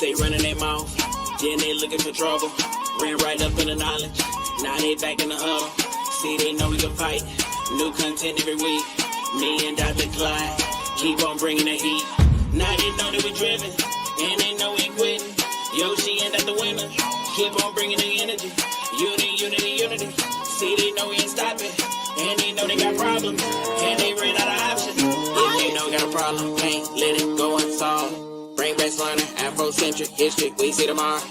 They running their mouth, then they looking for trouble. Ran right up in the knowledge, now they back in the huddle. See, they know we can fight, new content every week. Me and Dr. Clyde, keep on bringing the heat. Now they know that we driven, and they know we quitting. Yoshi and Dr. Winner, keep on bringing the energy. Unity. See, they know we ain't stopping, and they know they got problems, and they ran out of options. If they know we got a problem, can't let it go unsolved. Bring back slander, Afrocentric history, we see tomorrow.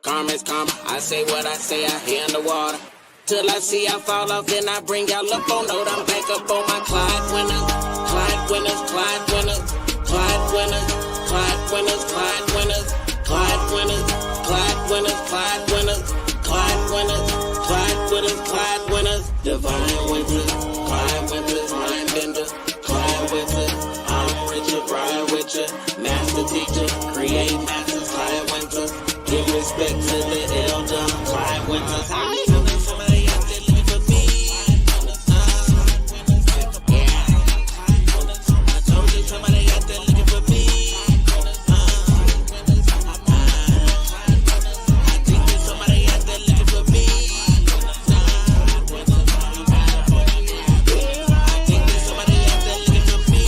Karma's karma, I say what I say out here in the water. Till I see I fall off, then I bring y'all up on note. I'm back up on my Clyde winners, Clyde winners, Clyde winners, Clyde winners, Clyde winners, Clyde winners, Clyde winners, Clyde winners, Clyde winners, Clyde winners, Clyde winners, Clyde winners. Divine Winters, Clyde Winters, mind bender, Clyde Winters. I'm Richard, ride with ya, master teacher, create masters, Clyde Winters. Give respect to the elder, Clyde Winters. I know somebody out there looking for me. I told you somebody out there looking for me. I think there's somebody out there looking for me. I think there's somebody out there looking for me.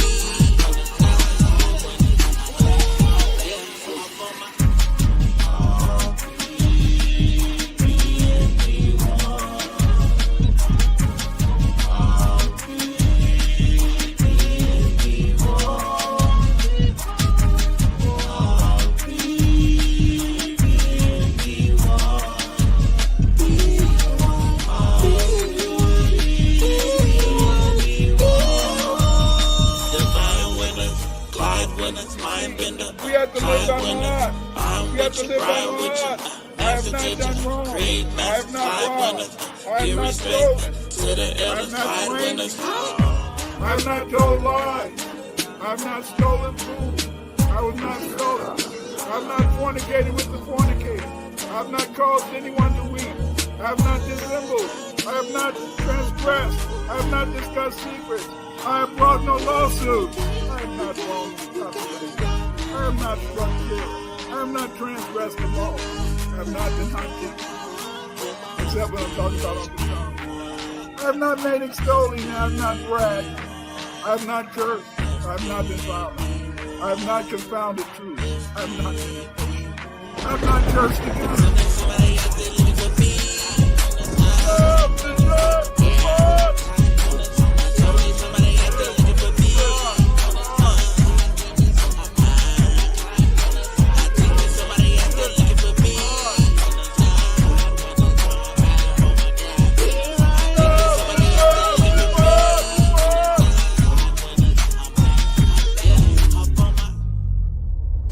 We have to live by my heart. We have to live by my heart. I have not done wrong. I have not robbed. I have not stolen. I have not drank. I have not told lies. I have not stolen food. I was not stolen. I have not fornicated with the fornicator. I have not caused anyone to weep. I have not dissembled. I have not transgressed. I have not discussed secrets. I have brought no lawsuits. I have not wronged the population. I have not struck kill. I have not transgressed the law. I have not been hunted. Except when I'm talking about on the tongue. I have not made extolling. I have not bragged. I have not cursed. I have not been violent. I have not confounded truth. I have not been impatient. I have not cursed against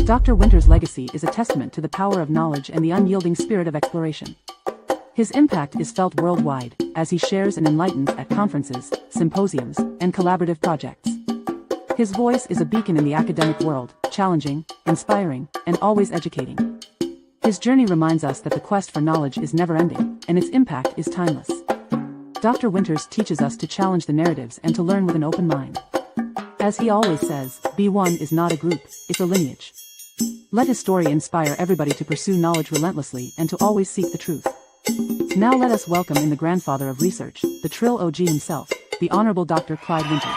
Dr. Winter's legacy is a testament to the power of knowledge and the unyielding spirit of exploration. His impact is felt worldwide, as he shares and enlightens at conferences, symposiums, and collaborative projects. His voice is a beacon in the academic world, challenging, inspiring, and always educating. His journey reminds us that the quest for knowledge is never-ending, and its impact is timeless. Dr. Winters teaches us to challenge the narratives and to learn with an open mind. As he always says, B1 is not a group, it's a lineage. Let his story inspire everybody to pursue knowledge relentlessly and to always seek the truth. Now let us welcome in the grandfather of research, the Trill OG himself, the Honorable Dr. Clyde Winters.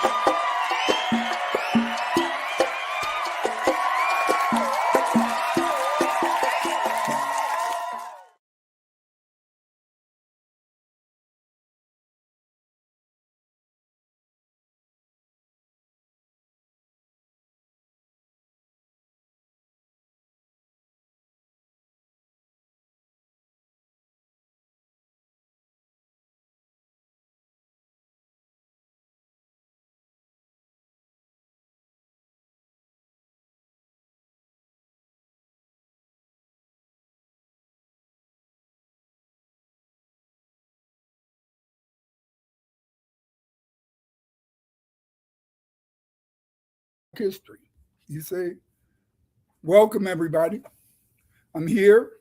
history. You say, welcome everybody. I'm here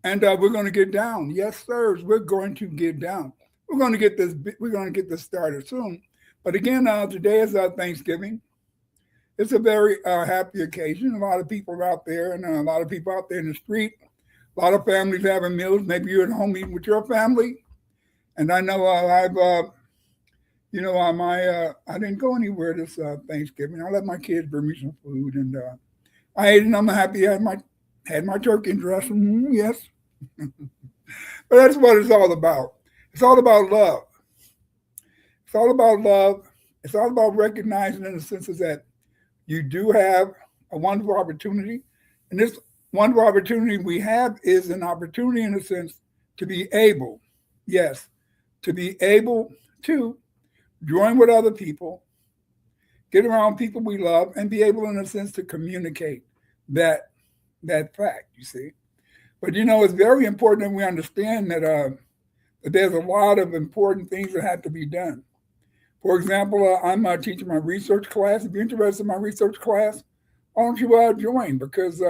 and we're going to get down. Yes, sirs, we're going to get down. We're going to get this started soon. But again, today is our Thanksgiving. it's a very happy occasion. A lot of people out there, and a lot of people out there in the street. A lot of families having meals. Maybe you're at home eating with your family. And I know I didn't go anywhere this Thanksgiving. I let my kids bring me some food, and I ate, and I'm happy. I had my turkey dressing. Yes, but that's what it's all about. It's all about love. It's all about love. It's all about recognizing, in the senses that you do have a wonderful opportunity, and this wonderful opportunity we have is an opportunity, in a sense, to be able, yes, to be able to join with other people, get around people we love, and be able, in a sense, to communicate that fact. You see, but it's very important that we understand that there's a lot of important things that have to be done. For example, I'm teaching my research class. If you're interested in my research class, why don't you join? Because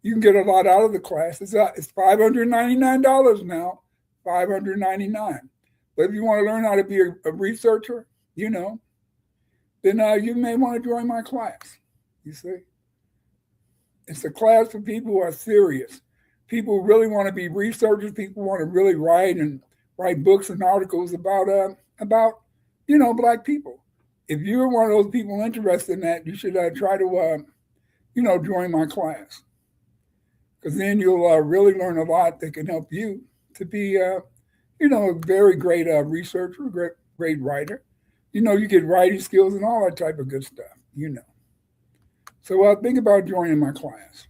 you can get a lot out of the class. It's $599 now, $599. But if you want to learn how to be a researcher, then you may want to join my class. You see, it's a class for people who are serious. People who really want to be researchers. People who want to really write books and articles about Black people. If you're one of those people interested in that, you should try to join my class, because then you'll really learn a lot that can help you to be a very great researcher, great writer. You get writing skills and all that type of good stuff. So think about joining my class.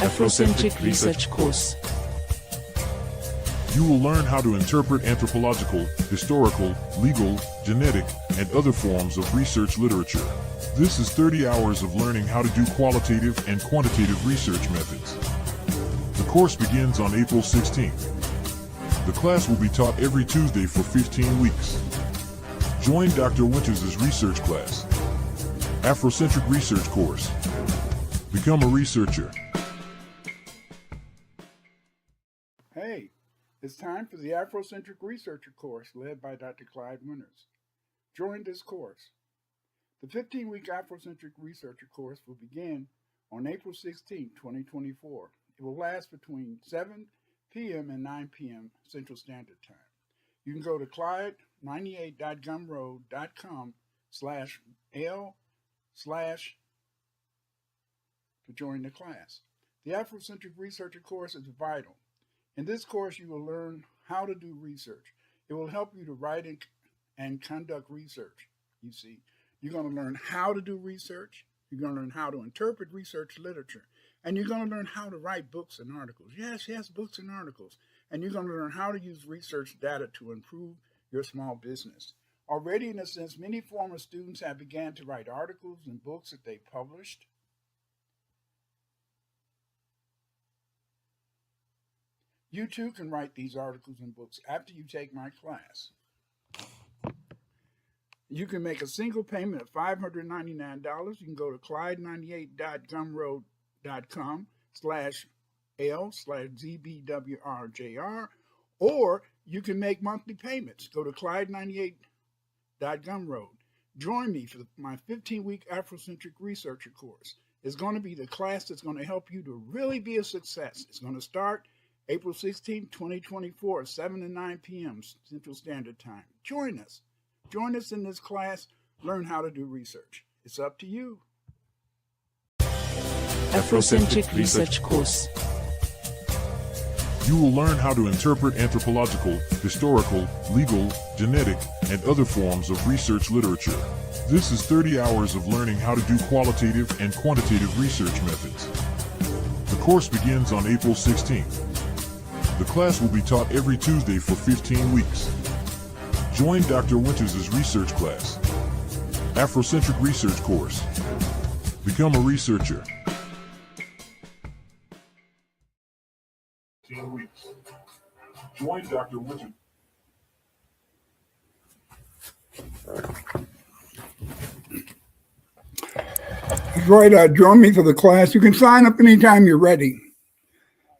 Afrocentric Research Course. You will learn how to interpret anthropological, historical, legal, genetic, and other forms of research literature. This is 30 hours of learning how to do qualitative and quantitative research methods. The course begins on April 16th. The class will be taught every Tuesday for 15 weeks. Join Dr. Winters' research class. Afrocentric Research Course. Become a researcher. Hey, it's time for the Afrocentric Researcher course led by Dr. Clyde Winters. Join this course. The 15-week Afrocentric Researcher course will begin on April 16, 2024. It will last between 7 p.m. and 9 p.m. Central Standard Time. You can go to clyde98.gumroad.com/L/ to join the class. The Afrocentric Researcher course is vital. In this course, you will learn how to do research. It will help you to write and conduct research. You see, you're going to learn how to do research. You're going to learn how to interpret research literature. And you're going to learn how to write books and articles. Yes, books and articles. And you're going to learn how to use research data to improve your small business. Already, in a sense, many former students have begun to write articles and books that they published. You too can write these articles and books after you take my class. You can make a single payment of $599. You can go to clyde98.gumroad.com/L/ZBWRJR, or you can make monthly payments. Go to clyde98.gumroad. Join me for my 15-week Afrocentric Researcher course. It's going to be the class that's going to help you to really be a success. It's going to start April 16, 2024, 7 to 9 p.m. Central Standard Time. Join us. Join us in this class. Learn how to do research. It's up to you. Afrocentric Research Course. You will learn how to interpret anthropological, historical, legal, genetic, and other forms of research literature. This is 30 hours of learning how to do qualitative and quantitative research methods. The course begins on April 16th. The class will be taught every Tuesday for 15 weeks. Join Dr. Winters' research class. Afrocentric Research Course. Become a researcher. 15 weeks. Join Dr. Winters. That's right. Join me for the class. You can sign up anytime you're ready.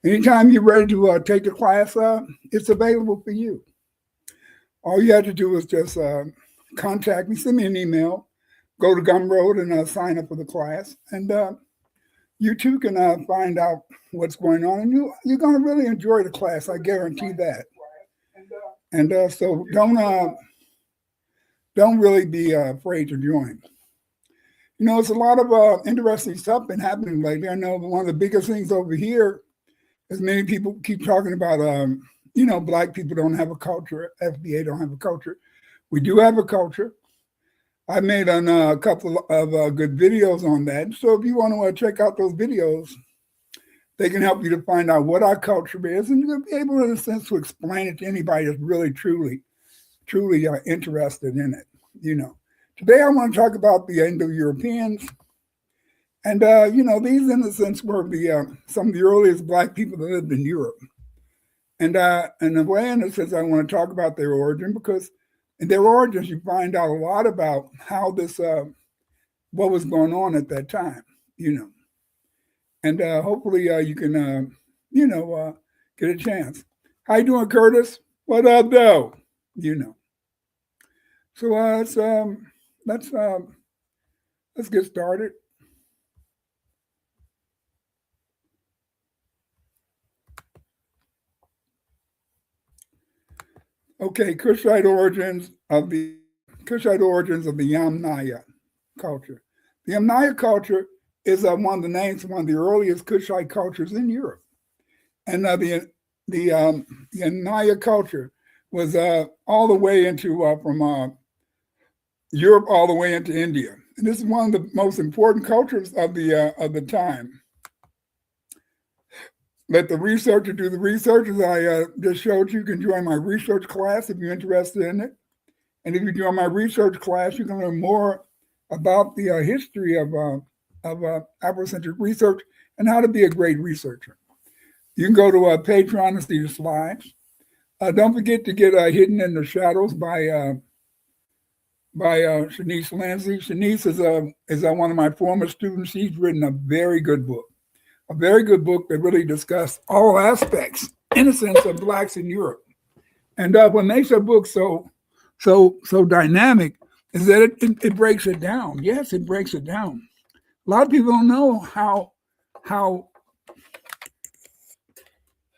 Anytime you're ready to take the class, it's available for you. All you have to do is just contact me, send me an email, go to Gumroad and sign up for the class. And you too can find out what's going on. And you're going to really enjoy the class. I guarantee that. And so don't really be afraid to join. You know, it's a lot of interesting stuff been happening lately. I know one of the biggest things over here is many people keep talking about, Black people don't have a culture. FBA don't have a culture. We do have a culture. I made a couple of good videos on that. So if you want to check out those videos, they can help you to find out what our culture is, and you'll be able, in a sense, to explain it to anybody that's really, truly interested in it. You know, today I want to talk about the Indo-Europeans, and these, in a sense, were some of the earliest Black people that lived in Europe. And in a way, in a sense, I want to talk about their origin, because in their origins, you find out a lot about how this, what was going on at that time, And hopefully you can, get a chance. How you doing, Curtis? What up, though? So let's get started. Okay, Kushite origins of the Yamnaya culture. The Yamnaya culture is one of the earliest Kushite cultures in Europe, and the Yamnaya culture was all the way into from Europe all the way into India, and this is one of the most important cultures of the time. Let the researcher do the research, as I just showed you. You can join my research class if you're interested in it. And if you join my research class, you can learn more about the history of Afrocentric research and how to be a great researcher. You can go to Patreon and see the slides. Don't forget to get Hidden in the Shadows by Shanice Lindsay. Shanice is one of my former students. She's written a very good book that really discussed all aspects, in a sense, of Blacks in Europe. And what makes her book so dynamic is that it breaks it down. Yes, it breaks it down. A lot of people don't know how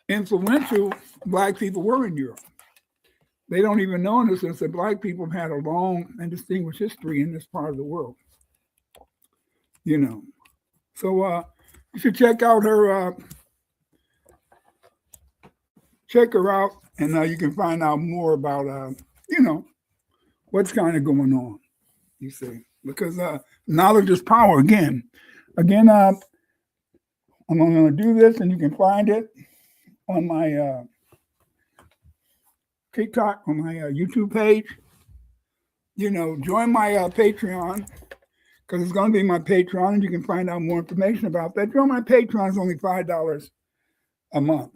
influential Black people were in Europe. They don't even know, in the sense, that Black people have had a long and distinguished history in this part of the world. So you should check out her. Check her out, and you can find out more about what's kind of going on. You see, because knowledge is power. Again, I'm going to do this, and you can find it on my TikTok, on my YouTube page. Join my Patreon, because it's going to be my Patreon, and you can find out more information about that. Join my Patreon. Is only $5 a month.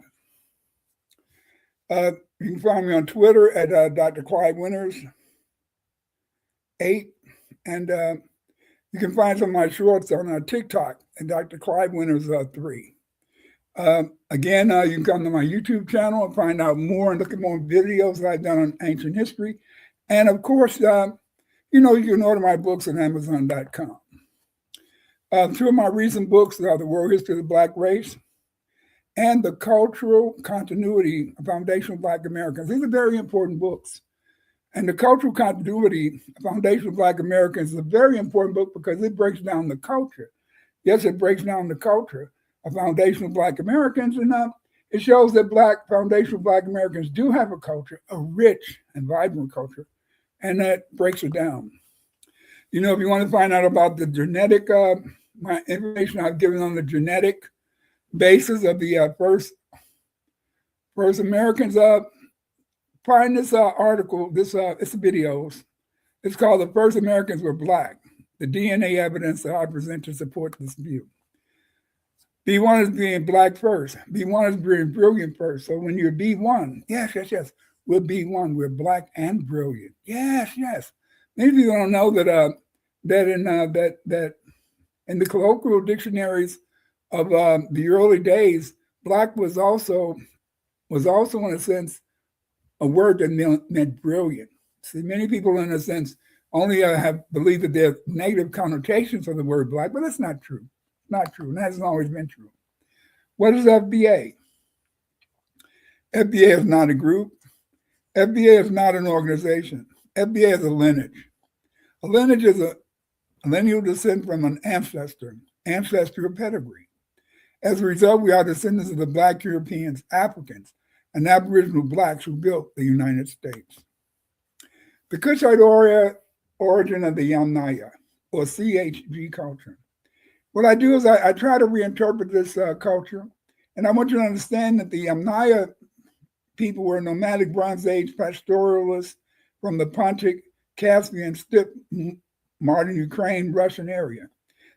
You can find me on Twitter at Dr. Clyde Winters 8, and you can find some of my shorts on TikTok at Dr. Clyde Winters 3. Again, you can come to my YouTube channel and find out more and look at more videos that I've done on ancient history. And of course, you can order my books on Amazon.com. Two of my recent books are The World History of the Black Race and The Cultural Continuity of Foundational Black Americans. These are very important books. And The Cultural Continuity of Foundational Black Americans is a very important book because it breaks down the culture. Yes, it breaks down the culture of foundational Black Americans, and it shows that foundational Black Americans do have a culture, a rich and vibrant culture, and that breaks it down. If you want to find out about the genetic, my information I've given on the genetic basis of the first Americans, find this article, it's videos. It's called The First Americans Were Black, the DNA evidence that I present to support this view. B1 is being black first. B1 is being brilliant first. So when you're B1, yes, we're B1. We're black and brilliant. Yes. Many people don't know that In the colloquial dictionaries of the early days, black was also in a sense a word that meant brilliant. See, many people in a sense only have believed that there are negative connotations of the word black, but that's not true. Not true, and that hasn't always been true. What is FBA? FBA is not a group. FBA is not an organization. FBA is a lineage. A lineage is a lineal descent from an ancestral pedigree. As a result, we are descendants of the Black Europeans, Africans, and Aboriginal blacks who built the United States. The Kushite origin of the Yamnaya, or CHG culture. What I do is I try to reinterpret this culture, and I want you to understand that the Yamnaya people were nomadic Bronze Age pastoralists from the Pontic, Caspian, steppe, modern Ukraine, Russian area.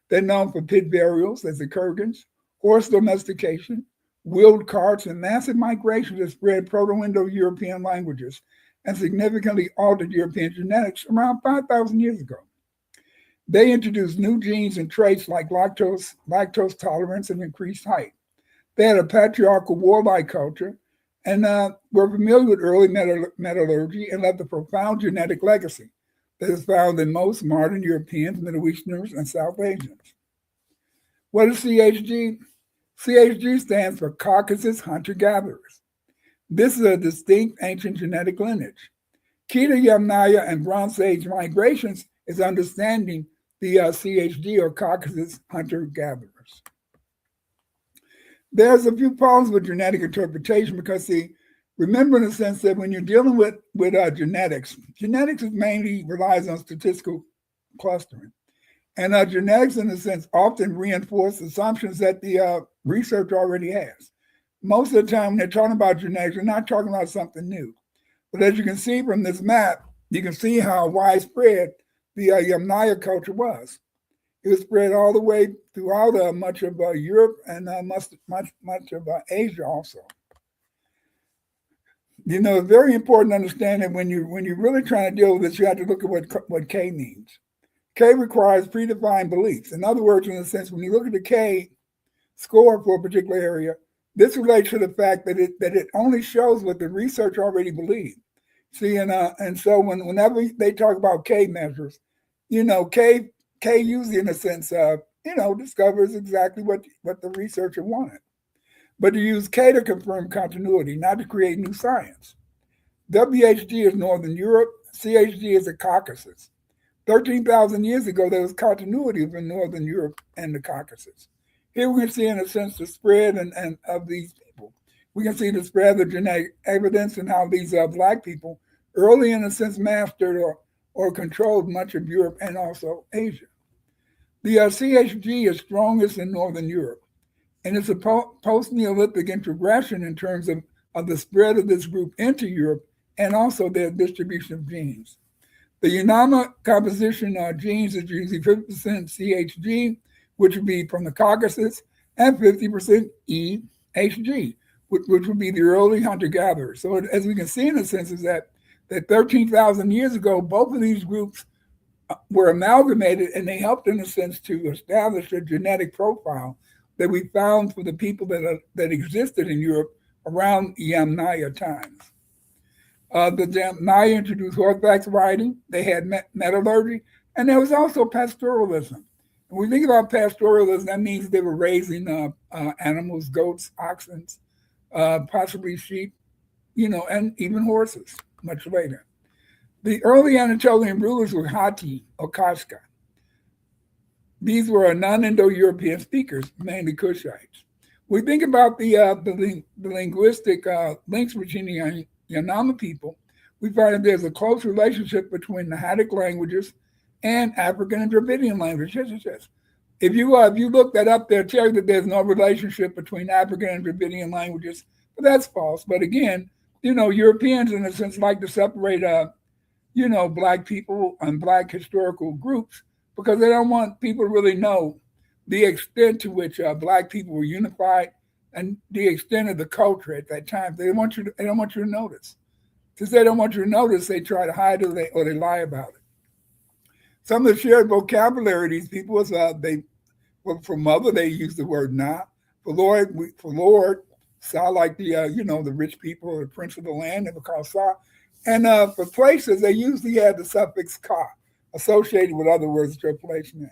They're known for pit burials as the Kurgans, horse domestication, wheeled carts, and massive migrations that spread Proto-Indo-European languages and significantly altered European genetics around 5,000 years ago. They introduced new genes and traits like lactose tolerance and increased height. They had a patriarchal warlike culture and were familiar with early metallurgy and left a profound genetic legacy that is found in most modern Europeans, Middle Easterners, and South Asians. What is CHG? CHG stands for Caucasus Hunter-Gatherers. This is a distinct ancient genetic lineage. Key to Yamnaya and Bronze Age migrations is understanding the CHG, or Caucasus Hunter-Gatherers. There's a few problems with genetic interpretation because, remember in a sense that when you're dealing with genetics mainly relies on statistical clustering. And genetics, in a sense, often reinforce assumptions that the research already has. Most of the time, when they're talking about genetics, they're not talking about something new. But as you can see from this map, you can see how widespread the Yamnaya culture was. It was spread all the way throughout much of Europe and much of Asia also. You know, it's very important to understand that when you're really trying to deal with this, you have to look at what K means. K requires predefined beliefs. In other words, in a sense, when you look at the K score for a particular area, this relates to the fact that it only shows what the research already believed. See, and so whenever they talk about K measures, you know, K usually in a sense, discovers exactly what the researcher wanted. But to use K to confirm continuity, not to create new science. WHG is Northern Europe, CHG is the Caucasus. 13,000 years ago, there was continuity within Northern Europe and the Caucasus. Here we can see, in a sense, the spread and of these people. We can see the spread of genetic evidence and how these Black people early, in a sense, mastered or controlled much of Europe and also Asia. The CHG is strongest in Northern Europe, and it's a post-Neolithic introgression in terms of the spread of this group into Europe and also their distribution of genes. The Yanama composition genes is usually 50% CHG, which would be from the Caucasus, and 50% EHG, which would be the early hunter-gatherers. So as we can see, in a sense, is that 13,000 years ago, both of these groups were amalgamated, and they helped, in a sense, to establish a genetic profile that we found for the people that existed in Europe around Yamnaya times. The Yamnaya introduced horseback riding, they had metallurgy, and there was also pastoralism. When we think about pastoralism, that means they were raising animals, goats, oxen, possibly sheep, and even horses much later. The early Anatolian rulers were Hatti or Kashka. These were non-Indo-European speakers, mainly Kushites. We think about the linguistic links between the Yanama people. We find that there's a close relationship between the Hattic languages and African and Dravidian languages. Yes. If you look that up, they'll tell you that there's no relationship between African and Dravidian languages, but that's false. But again, Europeans, in a sense, like to separate, Black people and Black historical groups because they don't want people to really know the extent to which Black people were unified and the extent of the culture at that time. They don't want you to notice. Since they don't want you to notice, they try to hide it or they lie about it. Some of the shared vocabulary of these people is For mother, they use the word na. For Lord, Sa, like the rich people or the prince of the land, they were called Sa. And for places, they usually have the suffix ka associated with other words to a place name.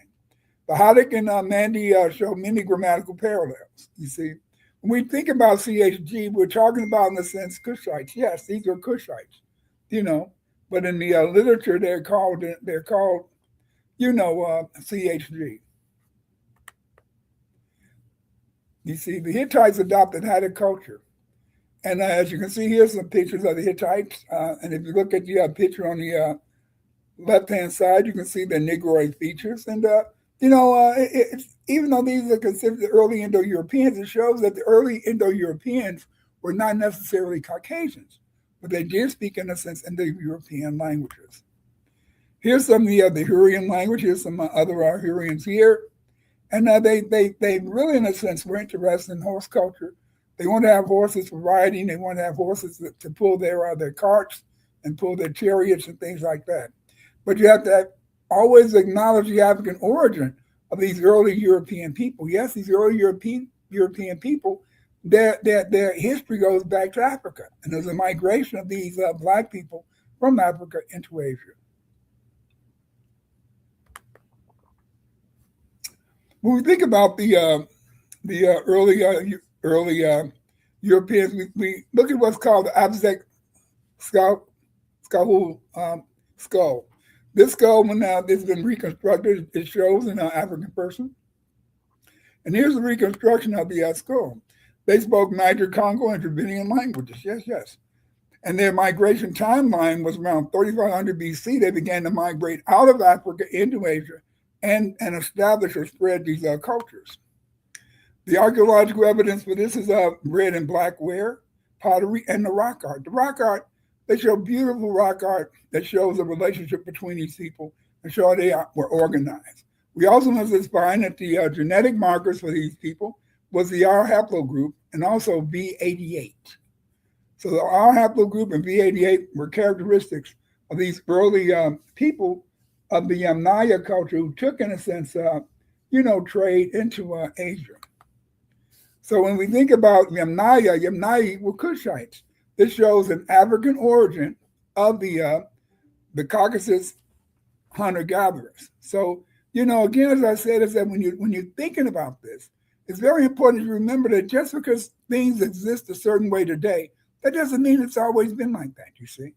The Haddock and Mandy show many grammatical parallels. You see, when we think about CHG, we're talking about, in a sense, Kushites. Yes, these are Kushites, you know, but in the literature, they're called CHG. You see, the Hittites adopted Haddock culture. And as you can see, here's some pictures of the Hittites. And if you look at the picture on the left-hand side, you can see the Negroid features. And, even though these are considered the early Indo-Europeans, it shows that the early Indo-Europeans were not necessarily Caucasians, but they did speak, in a sense, Indo-European languages. Here's some of the Hurrian language. Here's some other Hurrians here. And they really, in a sense, were interested in horse culture. They want to have horses for riding. They want to have horses to pull their carts and pull their chariots and things like that. But you have to always acknowledge the African origin of these early European people. Yes, these early European people, their history goes back to Africa. And there's a migration of these Black people from Africa into Asia. When we think about the early Europeans, we look at what's called the Abzek skull. This skull, when now this has been reconstructed, it shows an African person. And here's the reconstruction of the skull. They spoke Niger, Congo, and Dravidian languages. Yes, yes. And their migration timeline was around 3500 BC. They began to migrate out of Africa into Asia and establish or spread these cultures. The archaeological evidence for this is red and black ware, pottery, and the rock art. The rock art, they show beautiful rock art that shows the relationship between these people and show they were organized. We also must find that the genetic markers for these people was the R haplogroup and also V88. So the R haplogroup and V88 were characteristics of these early people of the Yamnaya culture who took, in a sense, trade into Asia. So when we think about Yamnaya were Kushites. This shows an African origin of the Caucasus hunter-gatherers. So, again, as I said, is that when you're thinking about this, it's very important to remember that just because things exist a certain way today, that doesn't mean it's always been like that, you see.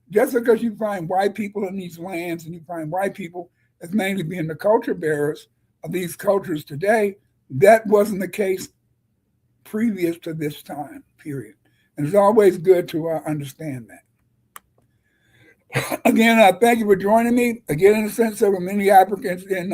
Just because you find white people in these lands and you find white people as mainly being the culture bearers of these cultures today, that wasn't the case previous to this time period. And it's always good to understand that. Again, thank you for joining me. Again, in the sense, there were many Africans in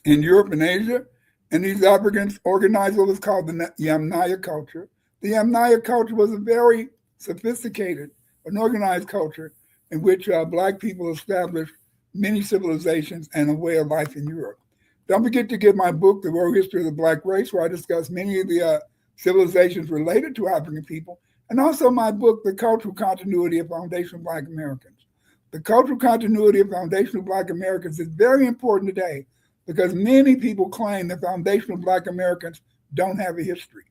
Europe and Asia, and these Africans organized what was called the Yamnaya culture. The Yamnaya culture was a very sophisticated and organized culture in which Black people established many civilizations and a way of life in Europe. Don't forget to get my book, The World History of the Black Race, where I discuss many of the civilizations related to African people, and also my book, The Cultural Continuity of Foundational Black Americans. The cultural continuity of foundational Black Americans is very important today because many people claim that foundational Black Americans don't have a history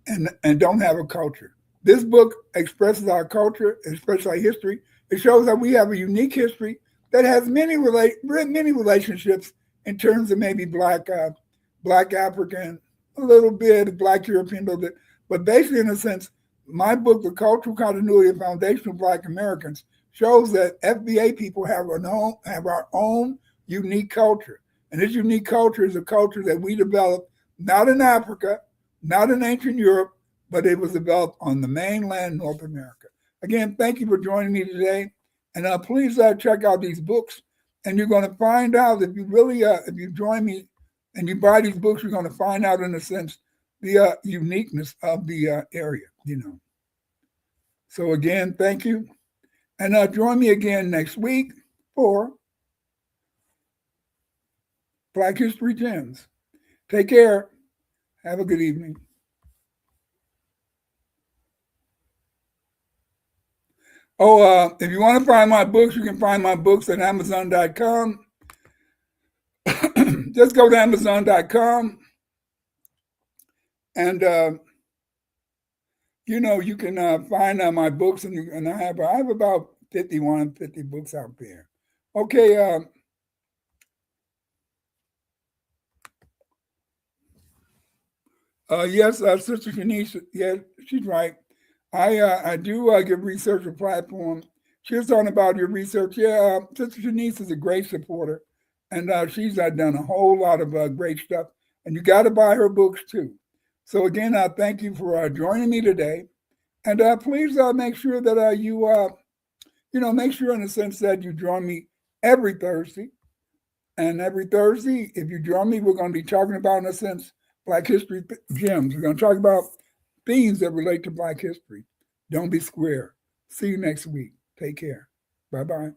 and don't have a culture. This book expresses our culture, expresses our history. It shows that we have a unique history that has many relationships in terms of maybe Black African, a little bit, Black European, a little bit. But basically, in a sense, my book, The Cultural Continuity of Foundational Black Americans, shows that FBA people have our own unique culture. And this unique culture is a culture that we developed not in Africa, not in ancient Europe, but it was developed on the mainland North America. Again, thank you for joining me today. And please check out these books. And you're going to find out if you really, if you join me and you buy these books, you're going to find out, in a sense, the uniqueness of the area, So again, thank you. And join me again next week for Black History Gems. Take care. Have a good evening. Oh, if you want to find my books, you can find my books at Amazon.com. Just go to Amazon.com and you can find my books, and I have about 50 books out there. Okay. Yes, Sister Shanice, yeah, she's right. I do give research a platform. She was talking about your research. Yeah, Sister Shanice is a great supporter, and she's done a whole lot of great stuff. And you got to buy her books too. So again, I thank you for joining me today, and please make sure that you make sure in the sense that you join me every Thursday. And every Thursday, if you join me, we're going to be talking about, in a sense, Black History gems. We're going to talk about themes that relate to Black history. Don't be square. See you next week. Take care. Bye-bye.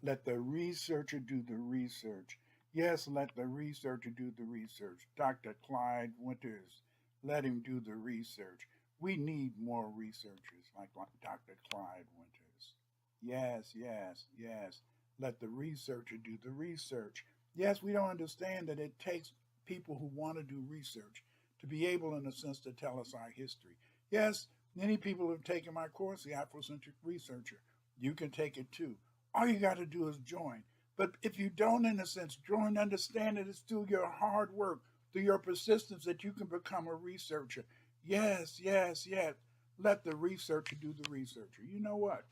Let the researcher do the research. Yes, let the researcher do the research. Dr. Clyde Winters, let him do the research. We need more researchers like Dr. Clyde Winters. Yes, yes, yes. Let the researcher do the research. Yes, we don't understand that it takes people who want to do research to be able, in a sense, to tell us our history. Yes, many people have taken my course, The Afrocentric Researcher. You can take it too. All you got to do is join. But if you don't, in a sense, join, understand that it's through your hard work, through your persistence, that you can become a researcher. Yes, yes, yes. Let the researcher do the researcher. You know what?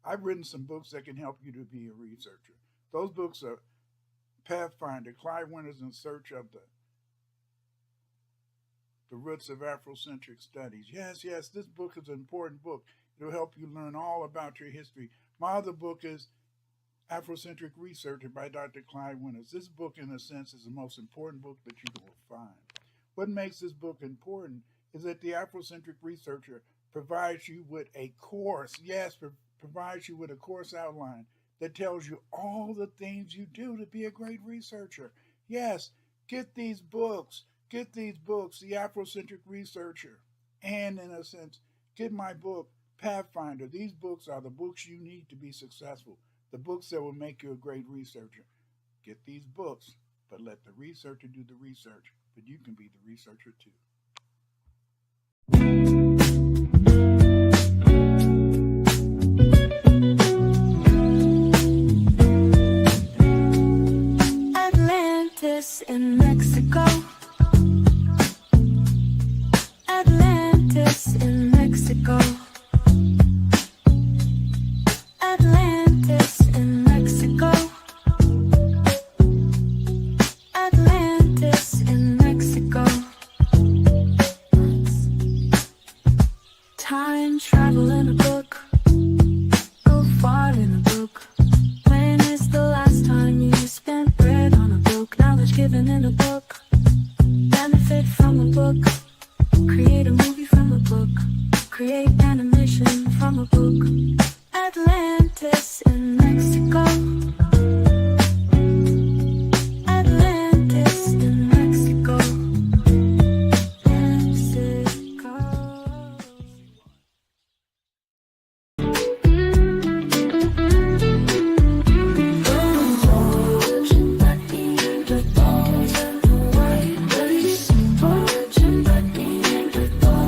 I've written some books that can help you to be a researcher. Those books are Pathfinder, Clyde Winters in Search of the Roots of Afrocentric Studies. Yes, yes, this book is an important book. It'll help you learn all about your history. My other book is Afrocentric Researcher by Dr. Clyde Winters. This book, in a sense, is the most important book that you will find. What makes this book important is that the Afrocentric Researcher provides you with a course, yes, provides you with a course outline that tells you all the things you do to be a great researcher. Yes, get these books, the Afrocentric Researcher, and in a sense, get my book, Pathfinder. These books are the books you need to be successful, the books that will make you a great researcher. Get these books, but let the researcher do the research, but you can be the researcher too. Atlantis in Mexico. Atlantis in Mexico. Atlantis in Mexico. Atlantis in Mexico. Time travel in a book. Go far in a book. When is the last time you spent bread on a book? Knowledge given in a book. Benefit from a book. Create a movie from a book. Create animation from a book. Atlantis in Mexico. Atlantis in Mexico. Mexico. Bye.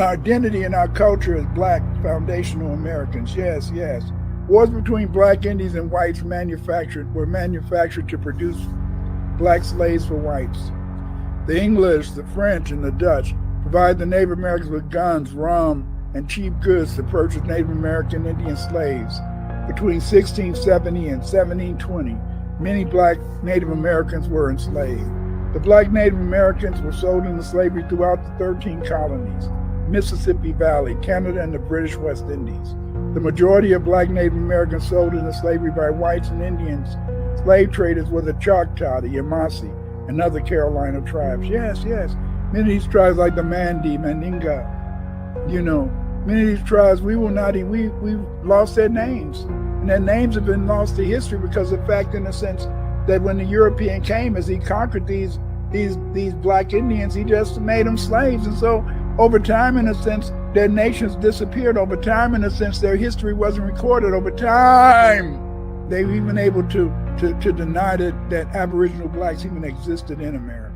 Our identity and our culture as black foundational Americans. Yes, yes. Wars between black Indians and whites were manufactured to produce black slaves for whites. The English, the French, and the Dutch provided the Native Americans with guns, rum, and cheap goods to purchase Native American Indian slaves. Between 1670 and 1720, many black Native Americans were enslaved. The black Native Americans were sold into slavery throughout the 13 colonies, Mississippi Valley, Canada, and the British West Indies. The majority of black Native Americans sold into slavery by whites and Indians. Slave traders were the Choctaw, the Yamasee, and other Carolina tribes. Yes, yes. Many of these tribes like the Mandi, Mandinga, many of these tribes, we've lost their names. And their names have been lost to history because of the fact, in a sense, that when the European came, as he conquered these black Indians, he just made them slaves. And so over time, in a sense, their nations disappeared. Over time, in a sense, their history wasn't recorded. Over time, they were even able to deny that Aboriginal blacks even existed in America.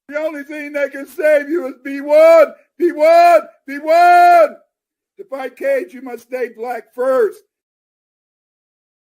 The only thing that can save you is be one, be one, be one. To fight Cage, you must stay black first.